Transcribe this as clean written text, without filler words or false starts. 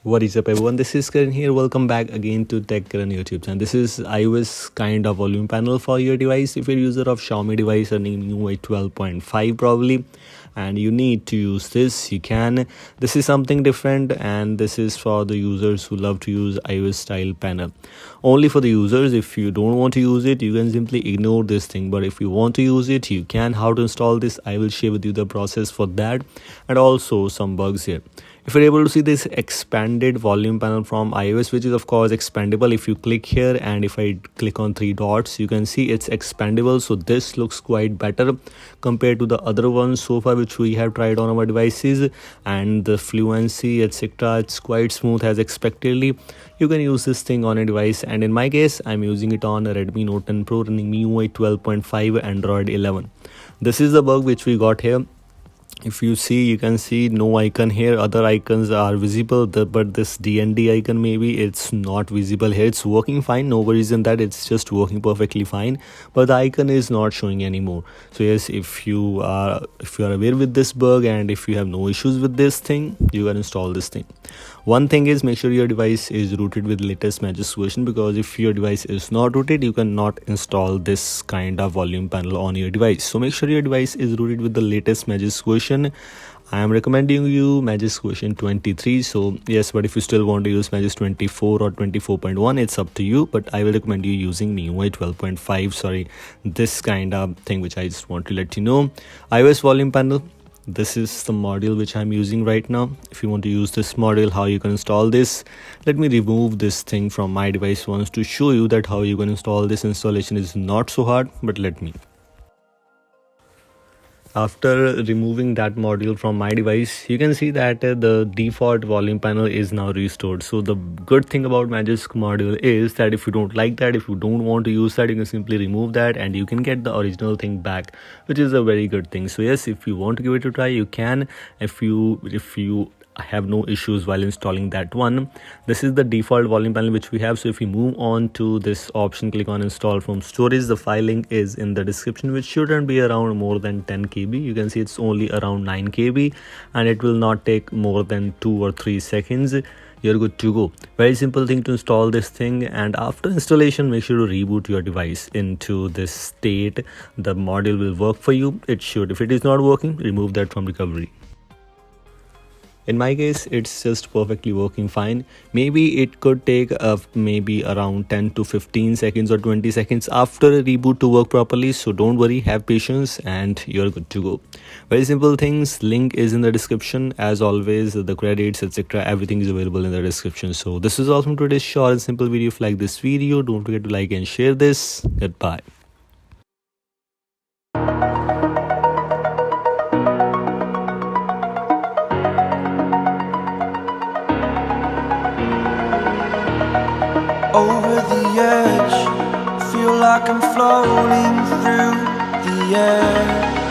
What is up, everyone? This is Karan here. Welcome back again to Tech Karan YouTube channel. This is iOS kind of volume panel for your device. If you're a user of Xiaomi device running MIUI 12.5 probably, and you need to use this, you can. This is something different, and this is for the users who love to use iOS style panel. Only for the users. If you don't want to use it, you can simply ignore this thing. But if you want to use it, you can. How to install this, I will share with you the process for that, and also some bugs here. If you're able to see this expanded volume panel from iOS, which is of course expandable, if you click here and if I click on three dots, you can see it's expandable. So this looks quite better compared to the other ones so far which we have tried on our devices, and the fluency etc, it's quite smooth as expectedly. You can use this thing on a device, and in my case I'm using it on a Redmi Note 10 Pro running MIUI 12.5 Android 11. This is the bug which we got here. If you see, you can see no icon here. Other icons are visible, but this DND icon, maybe it's not visible here. It's working fine, no worries in that. It's just working perfectly fine, but the icon is not showing anymore. So yes, if you are aware with this bug and if you have no issues with this thing, you can install this thing. One thing is, make sure your device is rooted with latest Magisk version, because if your device is not rooted, you cannot install this kind of volume panel on your device. So make sure your device is rooted with the latest Magisk version. I am recommending you Magisk version 23. So yes, but if you still want to use Magisk 24 or 24.1, it's up to you, but I will recommend you using MIUI 12.5. Sorry, this kind of thing which I just want to let you know. iOS volume panel, this is the module which I'm using right now. If you want to use this module, how you can install this, let me remove this thing from my device once to show you that how you can install this. Installation is not so hard, but let me. After removing that module from my device, you can see that the default volume panel is now restored. So the good thing about Magisk module is that if you don't like that, if you don't want to use that, you can simply remove that and you can get the original thing back, which is a very good thing. So yes, if you want to give it a try, you can. If you have no issues while installing that one, this is the default volume panel which we have. So if you move on to this option, click on install from storage. The file link is in the description, which shouldn't be around more than 10 KB. You can see it's only around 9 KB and it will not take more than 2 or 3 seconds. You're good to go. Very simple thing to install this thing, and after installation, make sure to reboot your device into this state. The module will work for you. It should. If it is not working, remove that from recovery. In my case, it's just perfectly working fine. Maybe it could take maybe around 10 to 15 seconds or 20 seconds after a reboot to work properly. So don't worry, have patience and you're good to go. Very simple things. Link is in the description. As always, the credits, etc. everything is available in the description. So this is all from today's short and simple video. If you like this video, don't forget to like and share this. Goodbye. Over the edge, feel like I'm floating through the air.